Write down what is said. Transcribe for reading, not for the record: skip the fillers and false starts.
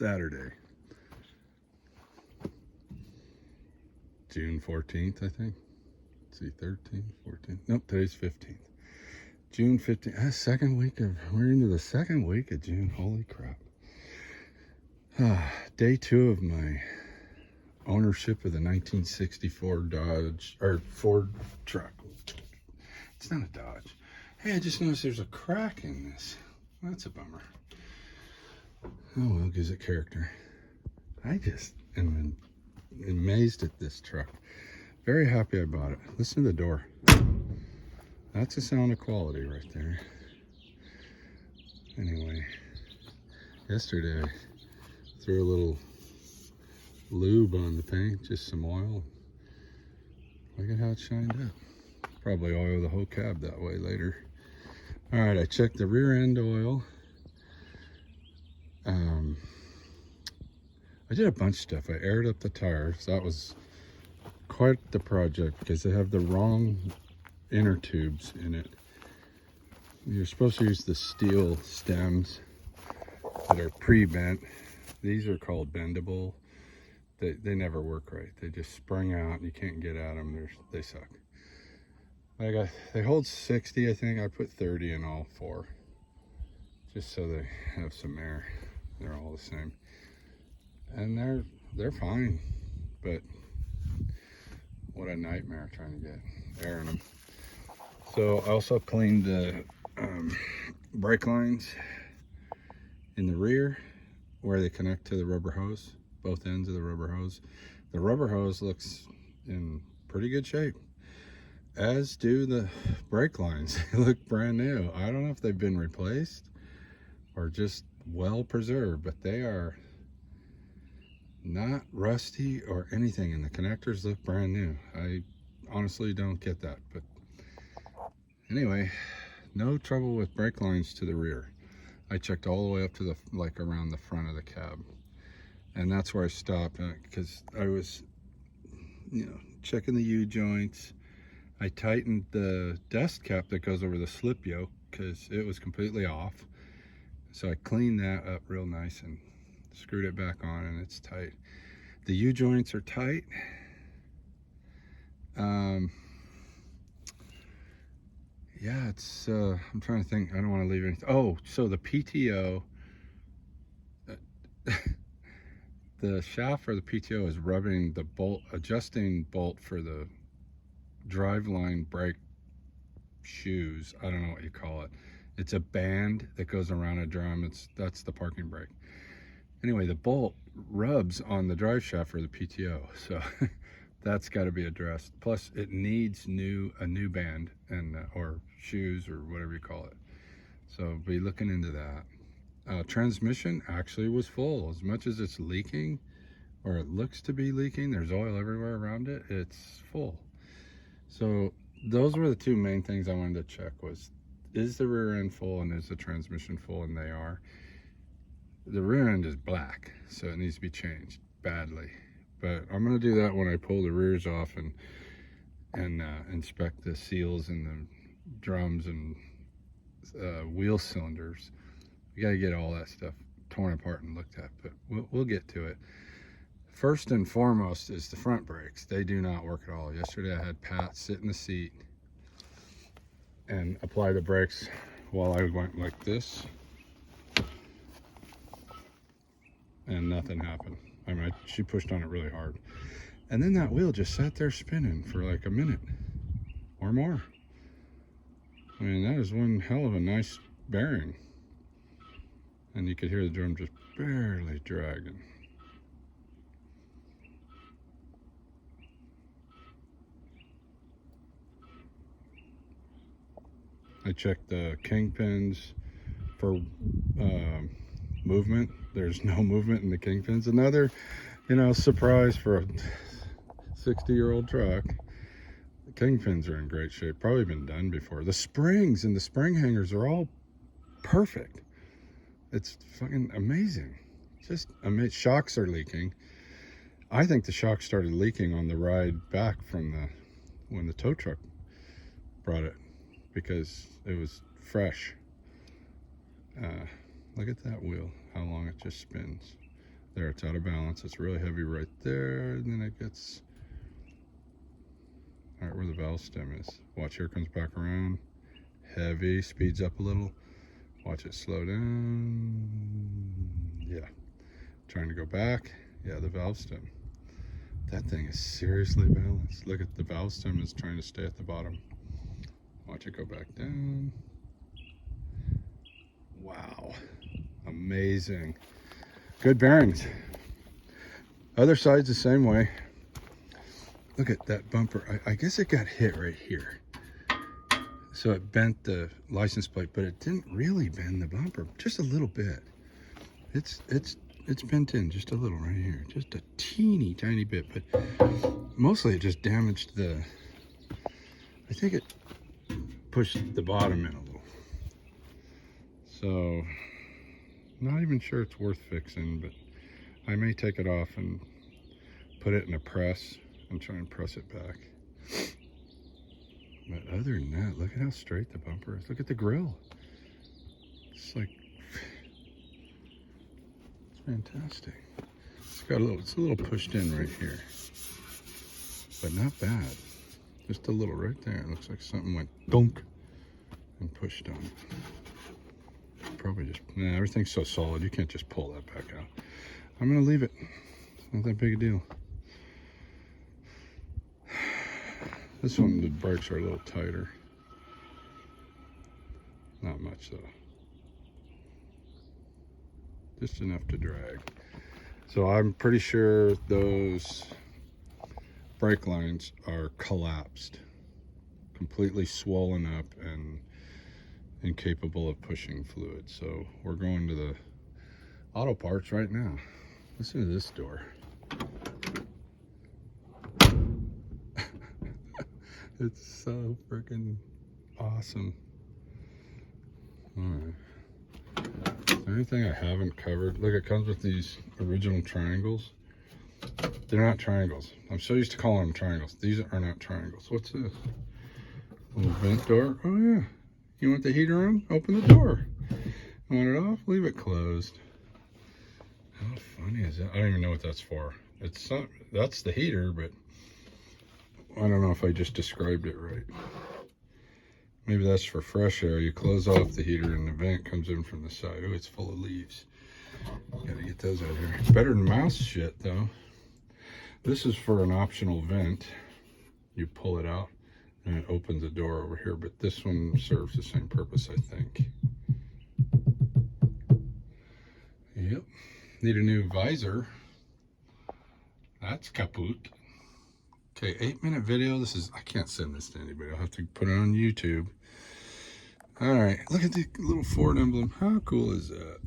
Saturday, June 14th, I think. Let's see, 13th, 14th. Nope, today's 15th. June 15th. Second week of, we're into the second week of June. Holy crap. Day 2 of my ownership of the 1964 Dodge, or Ford truck. It's not a Dodge. Hey, I just noticed there's a crack in this. That's a bummer. Oh well, gives it character. I just am amazed at this truck. Very happy I bought it. Listen to the door. That's a sound of quality right there. Anyway, yesterday I threw a little lube on the paint, just some oil. Look at how it shined up. Probably oil the whole cab that way later. All right, I checked the rear end oil. I did a bunch of stuff. I aired up the tires. That was quite the project because they have the wrong inner tubes in it. You're supposed to use the steel stems that are pre-bent. These are called bendable. They never work right. They just spring out and you can't get at them. They suck. They hold 60, I think. I put 30 in all 4, just so they have some air. They're all the same, and they're fine. But what a nightmare trying to get air in them. So I also cleaned the brake lines in the rear where they connect to the rubber hose, both ends of the rubber hose. The rubber hose looks in pretty good shape, as do the brake lines. They look brand new. I don't know if they've been replaced or just well preserved, but they are not rusty or anything, and the connectors look brand new. I honestly don't get that, but anyway, no trouble with brake lines to the rear. I checked all the way up to the, like, around the front of the cab, and that's where I stopped because I was, checking the U-joints. I tightened the dust cap that goes over the slip yoke because it was completely off. So I cleaned that up real nice and screwed it back on, and it's tight. The U-joints are tight. Yeah, it's, I'm trying to think. I don't want to leave anything. Oh, so the PTO, the shaft for the PTO is rubbing the bolt, adjusting bolt for the driveline brake shoes. I don't know what you call it. It's a band that goes around a drum. That's the parking brake. Anyway, the bolt rubs on the drive shaft for the PTO, so that's got to be addressed. Plus, it needs a new band and or shoes or whatever you call it. So be looking into that. Transmission actually was full. As much as it's leaking, or it looks to be leaking, there's oil everywhere around it. It's full. So those were the 2 main things I wanted to check was, is the rear end full and is the transmission full? And they are. The rear end is black, so it needs to be changed badly. But I'm going to do that when I pull the rears off and inspect the seals and the drums and wheel cylinders. We got to get all that stuff torn apart and looked at, but we'll get to it. First and foremost is the front brakes. They do not work at all. Yesterday I had Pat sit in the seat and apply the brakes while I went like this, and nothing happened. I mean, she pushed on it really hard, and then that wheel just sat there spinning for like a minute or more. I mean, that is one hell of a nice bearing, and you could hear the drum just barely dragging. I checked the kingpins for movement. There's no movement in the kingpins. Another, surprise for a 60-year-old truck. The kingpins are in great shape. Probably been done before. The springs and the spring hangers are all perfect. It's fucking amazing. Just amazing. Shocks are leaking. I think the shocks started leaking on the ride back from when the tow truck brought it, because it was fresh. Look at that wheel, how long it just spins. There, it's out of balance. It's really heavy right there, and then it gets right where the valve stem is. Watch, here it comes back around. Heavy, speeds up a little. Watch it slow down. Yeah. Trying to go back. Yeah, the valve stem. That thing is seriously balanced. Look at the valve stem is trying to stay at the bottom. Watch it go back down. Wow. Amazing. Good bearings. Other side's the same way. Look at that bumper. I guess it got hit right here. So it bent the license plate, but it didn't really bend the bumper. Just a little bit. It's bent in just a little right here. Just a teeny tiny bit, but mostly it just damaged the, I think it pushed the bottom in a little. So, not even sure it's worth fixing, but I may take it off and put it in a press and try and press it back. But other than that, look at how straight the bumper is. Look at the grill. It's like, it's fantastic. It's a little pushed in right here, but not bad. Just a little right there. It looks like something went dunk and pushed on it. Probably just, nah, everything's so solid, you can't just pull that back out. I'm gonna leave it. It's not that big a deal. This one, the brakes are a little tighter. Not much though. Just enough to drag. So I'm pretty sure those brake lines are collapsed. Completely swollen up and incapable of pushing fluid. So we're going to the auto parts right now. Listen to this door. It's so freaking awesome. All right. Is there anything I haven't covered? Look, it comes with these original triangles. They're not triangles. I'm so used to calling them triangles. These are not triangles. What's this? Little vent door. Oh yeah. You want the heater on? Open the door. Want it off? Leave it closed. How funny is that? I don't even know what that's for. It's not, that's the heater, but I don't know if I just described it right. Maybe that's for fresh air. You close off the heater and the vent comes in from the side. Oh, it's full of leaves. Gotta get those out of here. It's better than mouse shit though. This is for an optional vent. You pull it out and it opens the door over here, but this one serves the same purpose, I think. Yep. Need a new visor. That's kaput. Okay, 8-minute video. This is, I can't send this to anybody. I'll have to put it on YouTube. All right, look at the little Ford emblem. How cool is that?